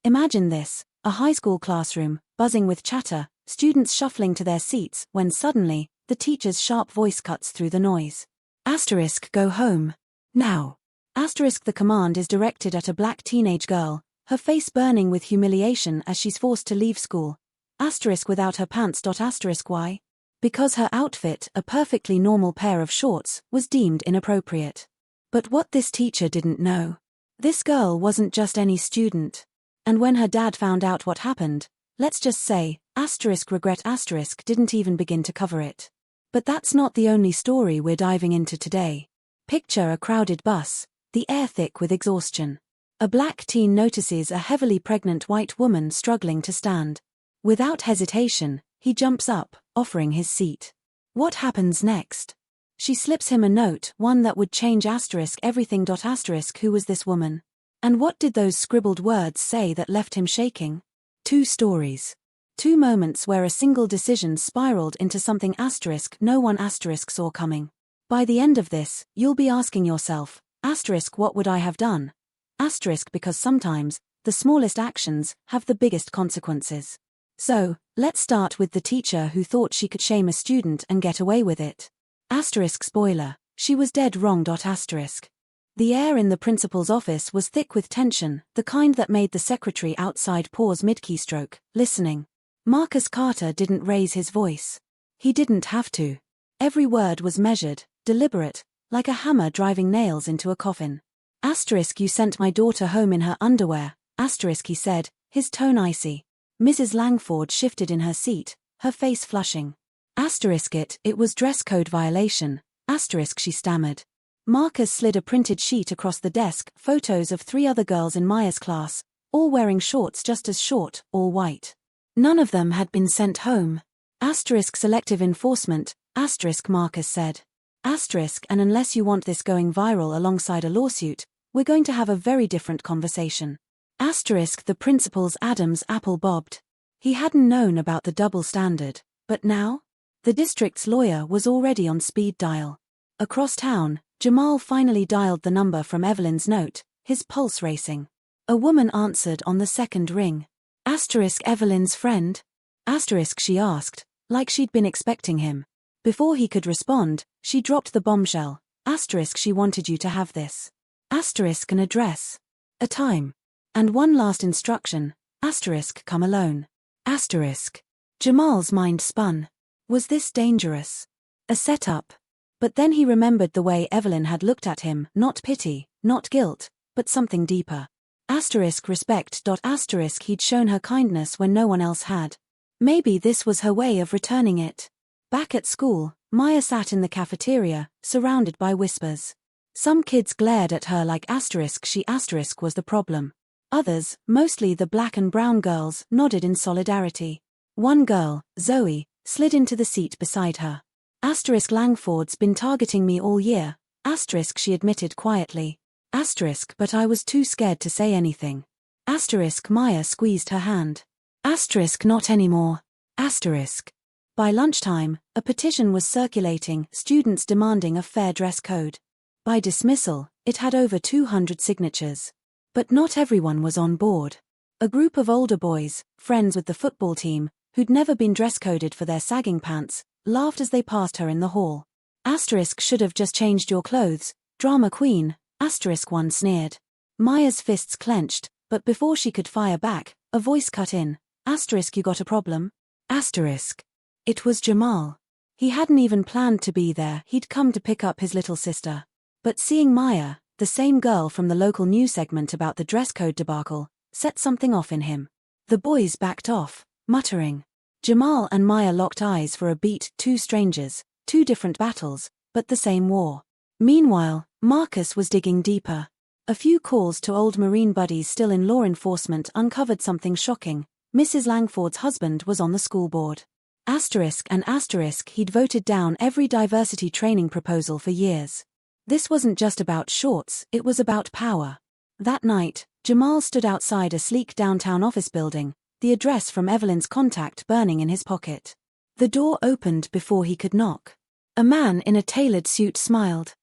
Imagine this, a high school classroom, buzzing with chatter, students shuffling to their seats, when suddenly, the teacher's sharp voice cuts through the noise. Go home. Now. The command is directed at a black teenage girl, her face burning with humiliation as she's forced to leave school. Without her pants. Why? Because her outfit, a perfectly normal pair of shorts, was deemed inappropriate. But what this teacher didn't know. This girl wasn't just any student. And when her dad found out what happened, let's just say, regret didn't even begin to cover it. But that's not the only story we're diving into today. Picture a crowded bus, the air thick with exhaustion. A black teen notices a heavily pregnant white woman struggling to stand. Without hesitation, he jumps up, offering his seat. What happens next? She slips him a note, one that would change everything. Who was this woman? And what did those scribbled words say that left him shaking? Two stories. Two moments where a single decision spiraled into something no one saw coming. By the end of this, you'll be asking yourself, what would I have done? Because sometimes, the smallest actions have the biggest consequences. So, let's start with the teacher who thought she could shame a student and get away with it. Spoiler, she was dead wrong. The air in the principal's office was thick with tension, the kind that made the secretary outside pause mid-keystroke, listening. Marcus Carter didn't raise his voice. He didn't have to. Every word was measured, deliberate, like a hammer driving nails into a coffin. You sent my daughter home in her underwear, he said, his tone icy. Mrs. Langford shifted in her seat, her face flushing. It was dress code violation, she stammered. Marcus slid a printed sheet across the desk, photos of 3 other girls in Maya's class, all wearing shorts just as short, all white. None of them had been sent home. Selective enforcement, Marcus said. And unless you want this going viral alongside a lawsuit, we're going to have a very different conversation. The principal's Adam's apple bobbed. He hadn't known about the double standard, but now? The district's lawyer was already on speed dial. Across town, Jamal finally dialed the number from Evelyn's note, his pulse racing. A woman answered on the second ring. Evelyn's friend? She asked, like she'd been expecting him. Before he could respond, she dropped the bombshell. She wanted you to have this. An address. A time. And one last instruction. Come alone. Jamal's mind spun. Was this dangerous? A setup? But then he remembered the way Evelyn had looked at him, not pity, not guilt, but something deeper. Respect. He'd shown her kindness when no one else had. Maybe this was her way of returning it. Back at school, Maya sat in the cafeteria, surrounded by whispers. Some kids glared at her like she was the problem. Others, mostly the black and brown girls, nodded in solidarity. One girl, Zoe, slid into the seat beside her. Langford's been targeting me all year, she admitted quietly. But I was too scared to say anything. Maya squeezed her hand. Not anymore. By lunchtime, a petition was circulating, students demanding a fair dress code. By dismissal, it had over 200 signatures. But not everyone was on board. A group of older boys, friends with the football team, who'd never been dress-coded for their sagging pants, laughed as they passed her in the hall. Should have just changed your clothes, drama queen, one sneered. Maya's fists clenched, but before she could fire back, a voice cut in. You got a problem? It was Jamal. He hadn't even planned to be there, he'd come to pick up his little sister. But seeing Maya, the same girl from the local news segment about the dress code debacle, set something off in him. The boys backed off, muttering. Jamal and Maya locked eyes for a beat, 2 strangers, 2 different battles, but the same war. Meanwhile, Marcus was digging deeper. A few calls to old Marine buddies still in law enforcement uncovered something shocking. Mrs. Langford's husband was on the school board. He'd voted down every diversity training proposal for years. This wasn't just about shorts, it was about power. That night, Jamal stood outside a sleek downtown office building, the address from Evelyn's contact burning in his pocket. The door opened before he could knock. A man in a tailored suit smiled.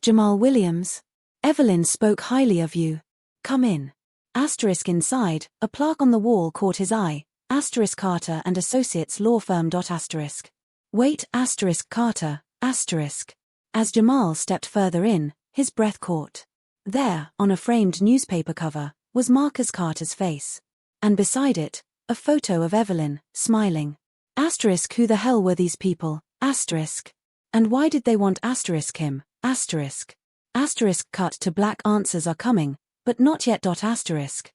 Jamal Williams. Evelyn spoke highly of you. Come in. Asterisk inside, a plaque on the wall caught his eye. Asterisk Carter and Associates Law Firm. Asterisk. Wait, asterisk Carter, asterisk. As Jamal stepped further in, his breath caught. There, on a framed newspaper cover, was Marcus Carter's face. And beside it, a photo of Evelyn, smiling. Asterisk. Who the hell were these people? Asterisk. And why did they want asterisk him? Asterisk. Asterisk. Cut to black. Answers are coming, but not yet. Asterisk.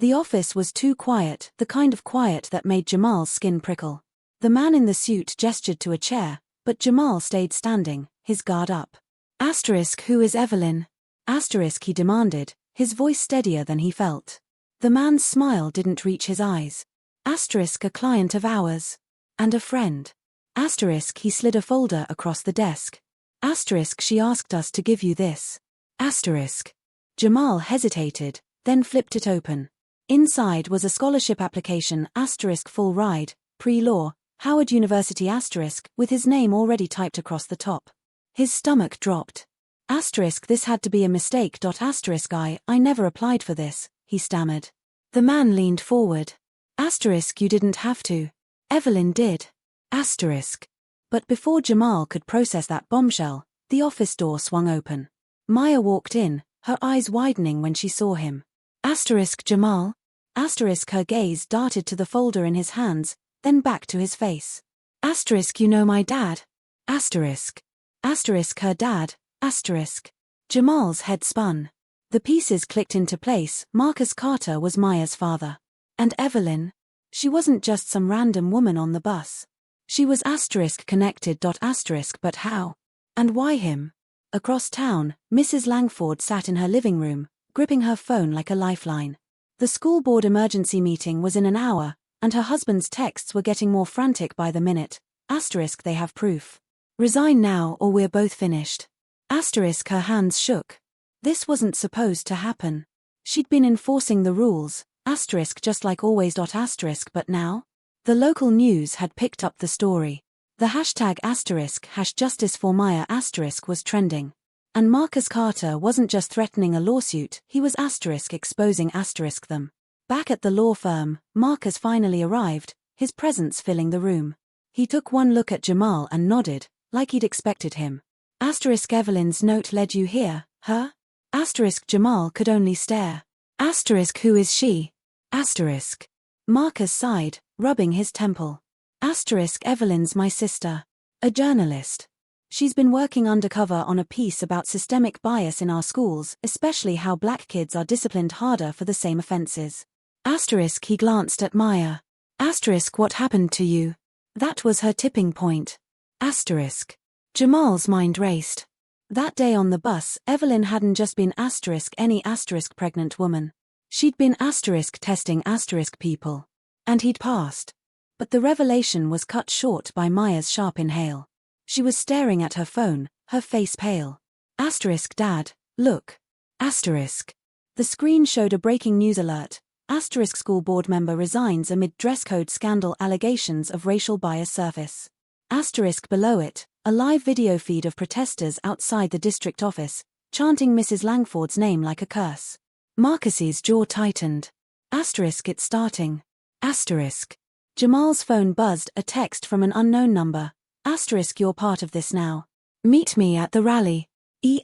The office was too quiet, the kind of quiet that made Jamal's skin prickle. The man in the suit gestured to a chair, but Jamal stayed standing, his guard up. Asterisk. Who is Evelyn? Asterisk. He demanded, his voice steadier than he felt. The man's smile didn't reach his eyes. Asterisk. A client of ours. And a friend. Asterisk. He slid a folder across the desk. Asterisk. She asked us to give you this. Asterisk. Jamal hesitated, then flipped it open. Inside was a scholarship application. Asterisk. Full ride, pre-law, Howard University. Asterisk. With his name already typed across the top. His stomach dropped. Asterisk. This had to be a mistake. Asterisk. I never applied for this, he stammered. The man leaned forward. Asterisk. You didn't have to. Evelyn did. Asterisk. But before Jamal could process that bombshell, the office door swung open. Maya walked in, her eyes widening when she saw him. Asterisk. Jamal? Asterisk. Her gaze darted to the folder in his hands, then back to his face. Asterisk. You know my dad? Asterisk. Asterisk. Her dad? Asterisk. Jamal's head spun. The pieces clicked into place. Marcus Carter was Maya's father. And Evelyn? She wasn't just some random woman on the bus. She was asterisk connected. Asterisk. But how? And why him? Across town, Mrs. Langford sat in her living room, gripping her phone like a lifeline. The school board emergency meeting was in an hour, and her husband's texts were getting more frantic by the minute. Asterisk. They have proof. Resign now or we're both finished. Asterisk. Her hands shook. This wasn't supposed to happen. She'd been enforcing the rules, asterisk, just like always. Asterisk. But now? The local news had picked up the story. The hashtag asterisk #justice for Maya asterisk was trending. And Marcus Carter wasn't just threatening a lawsuit, he was asterisk exposing asterisk them. Back at the law firm, Marcus finally arrived, his presence filling the room. He took one look at Jamal and nodded, like he'd expected him. Asterisk. Evelyn's note led you here, her? Asterisk. Jamal could only stare. Asterisk. Who is she? Asterisk. Marcus sighed, rubbing his temple. Asterisk. Evelyn's my sister. A journalist. She's been working undercover on a piece about systemic bias in our schools, especially how black kids are disciplined harder for the same offenses. Asterisk. He glanced at Maya. Asterisk. What happened to you? That was her tipping point. Asterisk. Jamal's mind raced. That day on the bus, Evelyn hadn't just been asterisk any asterisk pregnant woman. She'd been asterisk testing asterisk people. And he'd passed. But the revelation was cut short by Maya's sharp inhale. She was staring at her phone, her face pale. Asterisk. Dad, look. Asterisk. The screen showed a breaking news alert. Asterisk. School board member resigns amid dress code scandal, allegations of racial bias surface. Asterisk. Below it, a live video feed of protesters outside the district office, chanting Mrs. Langford's name like a curse. Marcus's jaw tightened. Asterisk. It's starting. Asterisk. Jamal's phone buzzed, a text from an unknown number. Asterisk. You're part of this now. Meet me at the rally.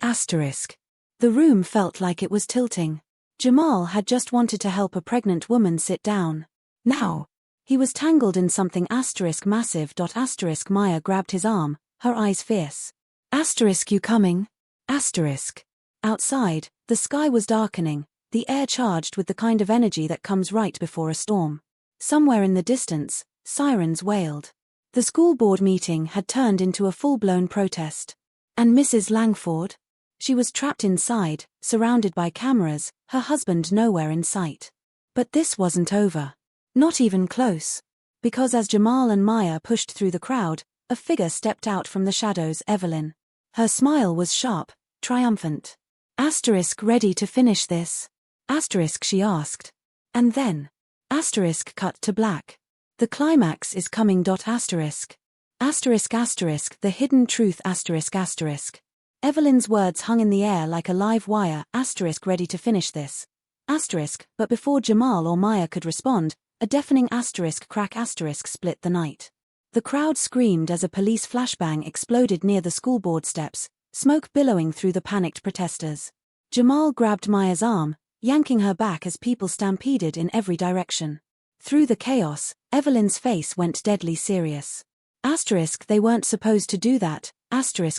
Asterisk. The room felt like it was tilting. Jamal had just wanted to help a pregnant woman sit down. Now, he was tangled in something asterisk massive. Asterisk. Maya grabbed his arm, her eyes fierce. Asterisk. You coming? Asterisk. Outside, the sky was darkening, the air charged with the kind of energy that comes right before a storm. Somewhere in the distance, sirens wailed. The school board meeting had turned into a full-blown protest. And Mrs. Langford? She was trapped inside, surrounded by cameras, her husband nowhere in sight. But this wasn't over. Not even close. Because as Jamal and Maya pushed through the crowd, a figure stepped out from the shadows. Evelyn. Her smile was sharp, triumphant. Asterisk. Ready to finish this? Asterisk. She asked. And then. Asterisk. Cut to black. The climax is coming. Asterisk. Asterisk. Asterisk. The hidden truth. Asterisk. Asterisk. Evelyn's words hung in the air like a live wire. Asterisk. Ready to finish this. But before Jamal or Maya could respond, a deafening crack split the night. The crowd screamed as a police flashbang exploded near the school board steps, smoke billowing through the panicked protesters. Jamal grabbed Maya's arm, yanking her back as people stampeded in every direction. Through the chaos, Evelyn's face went deadly serious. They weren't supposed to do that,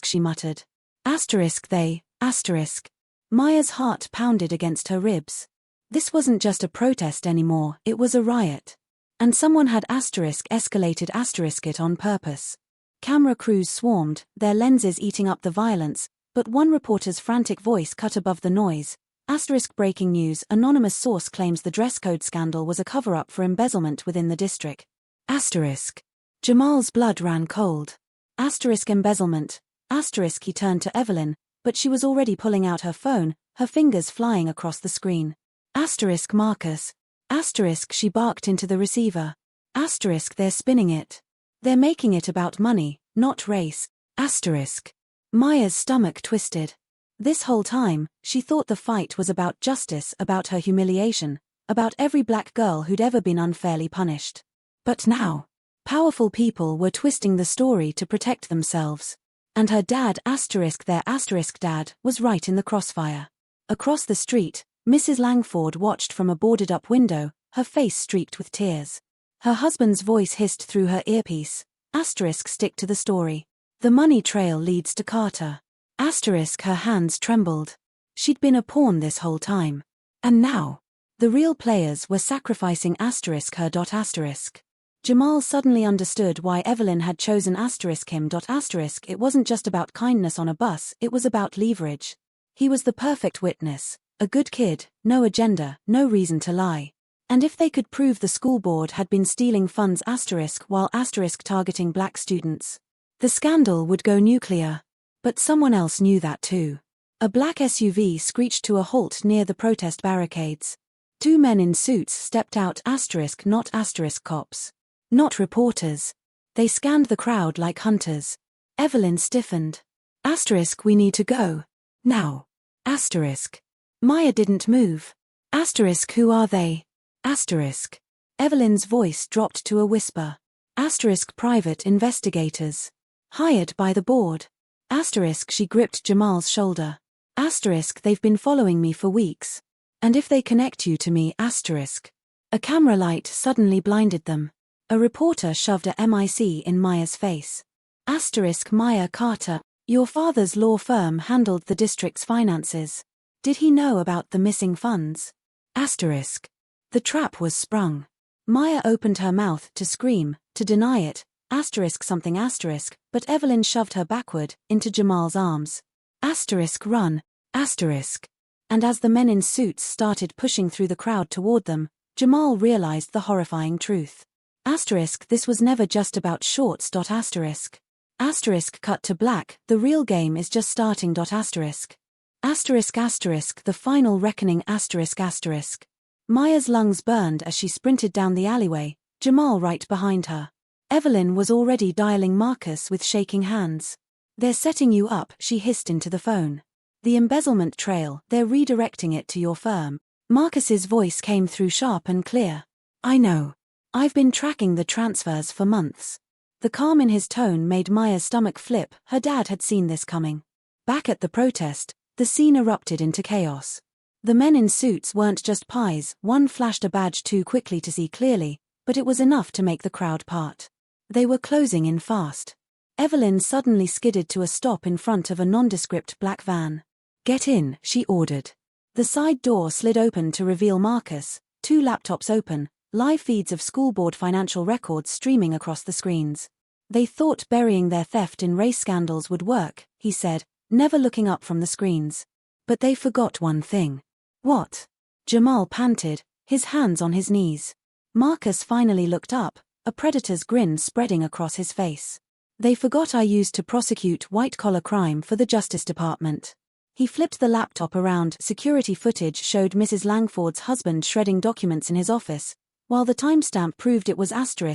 she muttered. They. Maya's heart pounded against her ribs. This wasn't just a protest anymore, it was a riot. And someone had escalated it on purpose. Camera crews swarmed, their lenses eating up the violence, but one reporter's frantic voice cut above the noise. Breaking news, anonymous source claims the dress code scandal was a cover-up for embezzlement within the district. Jamal's blood ran cold. Embezzlement. He turned to Evelyn, but she was already pulling out her phone, her fingers flying across the screen. Marcus. She barked into the receiver. They're spinning it. They're making it about money, not race. Maya's stomach twisted. This whole time, she thought the fight was about justice, about her humiliation, about every black girl who'd ever been unfairly punished. But now, powerful people were twisting the story to protect themselves. And her dad, their dad, was right in the crossfire. Across the street, Mrs. Langford watched from a boarded-up window, her face streaked with tears. Her husband's voice hissed through her earpiece. Stick to the story. The money trail leads to Carter. Her hands trembled. She'd been a pawn this whole time. And now, the real players were sacrificing her. Jamal suddenly understood why Evelyn had chosen him. It wasn't just about kindness on a bus, it was about leverage. He was the perfect witness, a good kid, no agenda, no reason to lie. And if they could prove the school board had been stealing funds while targeting black students, the scandal would go nuclear. But someone else knew that too. A black SUV screeched to a halt near the protest barricades. Two men in suits stepped out not cops. Not reporters. They scanned the crowd like hunters. Evelyn stiffened. We need to go. Now. Maya didn't move. Who are they? Evelyn's voice dropped to a whisper. Private investigators. Hired by the board. She gripped Jamal's shoulder. They've been following me for weeks. And if they connect you to me, A camera light suddenly blinded them. A reporter shoved a mic in Maya's face. Maya Carter, your father's law firm handled the district's finances. Did he know about the missing funds? The trap was sprung. Maya opened her mouth to scream, to deny it, but Evelyn shoved her backward, into Jamal's arms. Run. And as the men in suits started pushing through the crowd toward them, Jamal realized the horrifying truth. This was never just about shorts. Cut to black, the real game is just starting. The final reckoning. Maya's lungs burned as she sprinted down the alleyway, Jamal right behind her. Evelyn was already dialing Marcus with shaking hands. They're setting you up, she hissed into the phone. The embezzlement trail, they're redirecting it to your firm. Marcus's voice came through sharp and clear. I know. I've been tracking the transfers for months. The calm in his tone made Maya's stomach flip, her dad had seen this coming. Back at the protest, the scene erupted into chaos. The men in suits weren't just pies, one flashed a badge too quickly to see clearly, but it was enough to make the crowd part. They were closing in fast. Evelyn suddenly skidded to a stop in front of a nondescript black van. Get in, she ordered. The side door slid open to reveal Marcus, two laptops open, live feeds of school board financial records streaming across the screens. They thought burying their theft in race scandals would work, he said, never looking up from the screens. But they forgot one thing. What? Jamal panted, his hands on his knees. Marcus finally looked up, a predator's grin spreading across his face. They forgot I used to prosecute white-collar crime for the Justice Department. He flipped the laptop around. Security footage showed Mrs. Langford's husband shredding documents in his office, while the timestamp proved it was after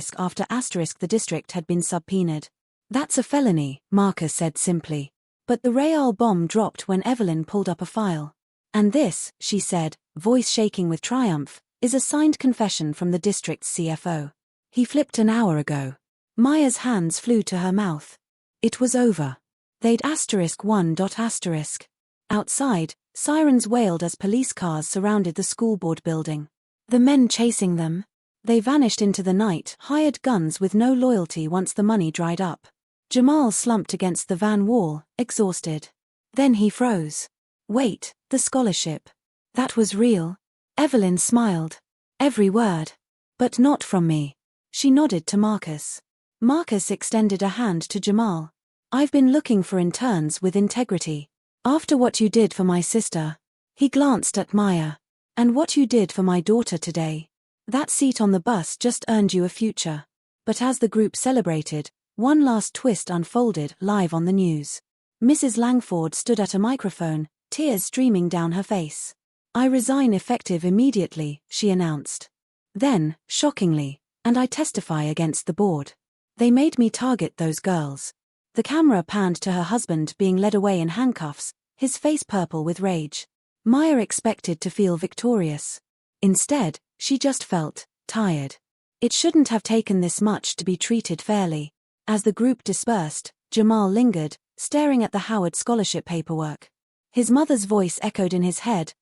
the district had been subpoenaed. That's a felony, Marcus said simply. But the Real bomb dropped when Evelyn pulled up a file. And this, she said, voice shaking with triumph, is a signed confession from the district's CFO. He flipped an hour ago. Maya's hands flew to her mouth. It was over. They'd *1. Outside, sirens wailed as police cars surrounded the school board building. The men chasing them? They vanished into the night, hired guns with no loyalty once the money dried up. Jamal slumped against the van wall, exhausted. Then he froze. Wait, the scholarship. That was real? Evelyn smiled. Every word. But not from me. She nodded to Marcus. Marcus extended a hand to Jamal. I've been looking for interns with integrity. After what you did for my sister. He glanced at Maya. And what you did for my daughter today. That seat on the bus just earned you a future. But as the group celebrated, one last twist unfolded live on the news. Mrs. Langford stood at a microphone, tears streaming down her face. I resign effective immediately, she announced. Then, shockingly, and I testify against the board. They made me target those girls. The camera panned to her husband being led away in handcuffs, his face purple with rage. Maya expected to feel victorious. Instead, she just felt tired. It shouldn't have taken this much to be treated fairly. As the group dispersed, Jamal lingered, staring at the Howard Scholarship paperwork. His mother's voice echoed in his head,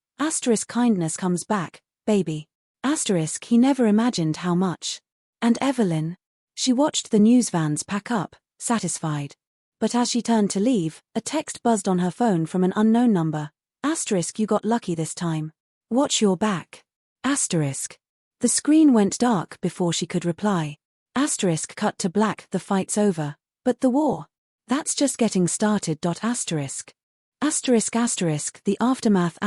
*kindness comes back, baby. He never imagined how much. And Evelyn? She watched the news vans pack up, satisfied. But as she turned to leave, a text buzzed on her phone from an unknown number. You got lucky this time. Watch your back. The screen went dark before she could reply. Cut to black, the fight's over. But the war? That's just getting started. The aftermath.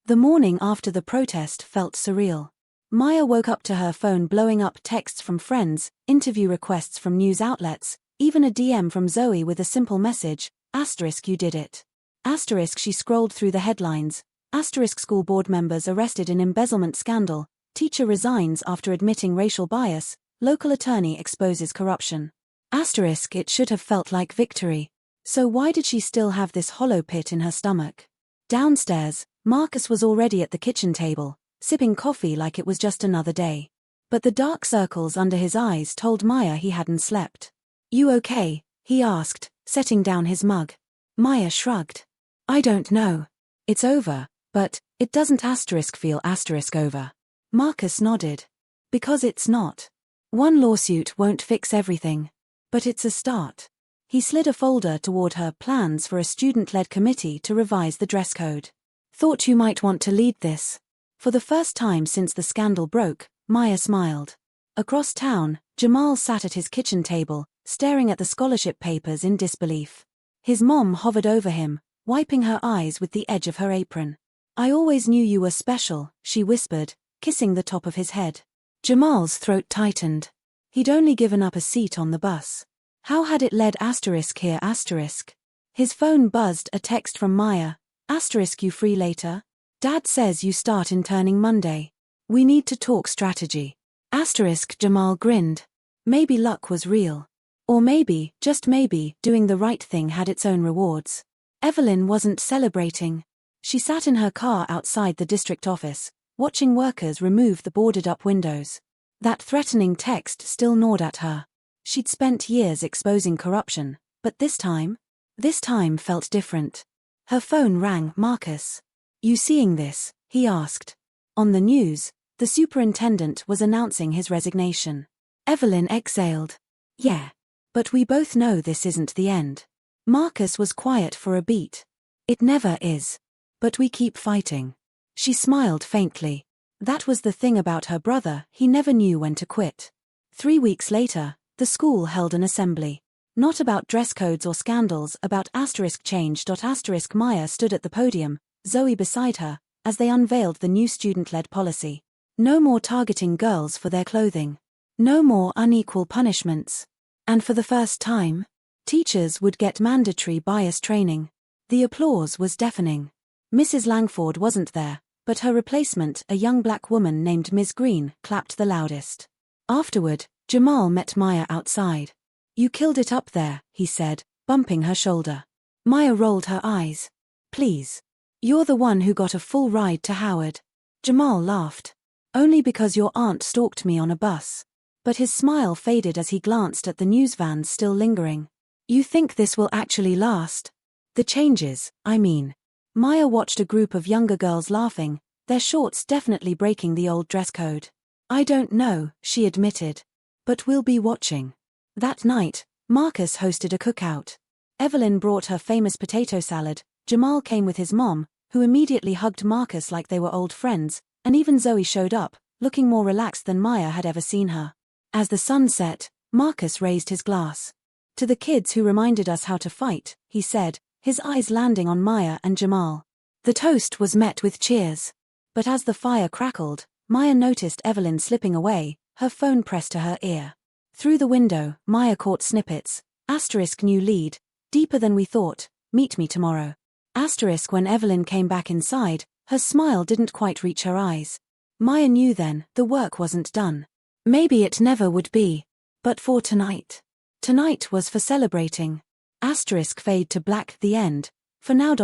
The morning after the protest felt surreal. Maya woke up to her phone blowing up, texts from friends, interview requests from news outlets, even a DM from Zoe with a simple message, you did it. She scrolled through the headlines. School board members arrested in embezzlement scandal, teacher resigns after admitting racial bias, local attorney exposes corruption. It should have felt like victory. So why did she still have this hollow pit in her stomach? Downstairs, Marcus was already at the kitchen table, sipping coffee like it was just another day. But the dark circles under his eyes told Maya he hadn't slept. You okay? He asked, setting down his mug. Maya shrugged. I don't know. It's over, but it doesn't feel over. Marcus nodded. Because it's not. One lawsuit won't fix everything. But it's a start. He slid a folder toward her, plans for a student-led committee to revise the dress code. Thought you might want to lead this. For the first time since the scandal broke, Maya smiled. Across town, Jamal sat at his kitchen table, staring at the scholarship papers in disbelief. His mom hovered over him, wiping her eyes with the edge of her apron. I always knew you were special, she whispered, kissing the top of his head. Jamal's throat tightened. He'd only given up a seat on the bus. How had it led here? His phone buzzed, a text from Maya. You free later? Dad says you start interning Monday. We need to talk strategy. Jamal grinned. Maybe luck was real. Or maybe, just maybe, doing the right thing had its own rewards. Evelyn wasn't celebrating. She sat in her car outside the district office, watching workers remove the boarded-up windows. That threatening text still gnawed at her. She'd spent years exposing corruption, but this time felt different. Her phone rang. Marcus. You seeing this? He asked. On the news, the superintendent was announcing his resignation. Evelyn exhaled. Yeah. But we both know this isn't the end. Marcus was quiet for a beat. It never is. But we keep fighting. She smiled faintly. That was the thing about her brother, he never knew when to quit. 3 weeks later, the school held an assembly. Not about dress codes or scandals, about change. Maya stood at the podium, Zoe beside her, as they unveiled the new student-led policy. No more targeting girls for their clothing. No more unequal punishments. And for the first time, teachers would get mandatory bias training. The applause was deafening. Mrs. Langford wasn't there, but her replacement, a young black woman named Ms. Green, clapped the loudest. Afterward, Jamal met Maya outside. You killed it up there, he said, bumping her shoulder. Maya rolled her eyes. Please. You're the one who got a full ride to Howard. Jamal laughed. Only because your aunt stalked me on a bus. But his smile faded as he glanced at the news vans still lingering. You think this will actually last? The changes, I mean. Maya watched a group of younger girls laughing, their shorts definitely breaking the old dress code. I don't know, she admitted. But we'll be watching. That night, Marcus hosted a cookout. Evelyn brought her famous potato salad, Jamal came with his mom, who immediately hugged Marcus like they were old friends, and even Zoe showed up, looking more relaxed than Maya had ever seen her. As the sun set, Marcus raised his glass. To the kids who reminded us how to fight, he said, his eyes landing on Maya and Jamal. The toast was met with cheers. But as the fire crackled, Maya noticed Evelyn slipping away, her phone pressed to her ear. Through the window, Maya caught snippets. New lead. Deeper than we thought. Meet me tomorrow. When Evelyn came back inside, her smile didn't quite reach her eyes. Maya knew then, the work wasn't done. Maybe it never would be. But for tonight. Tonight was for celebrating. Fade to black, the end. For now.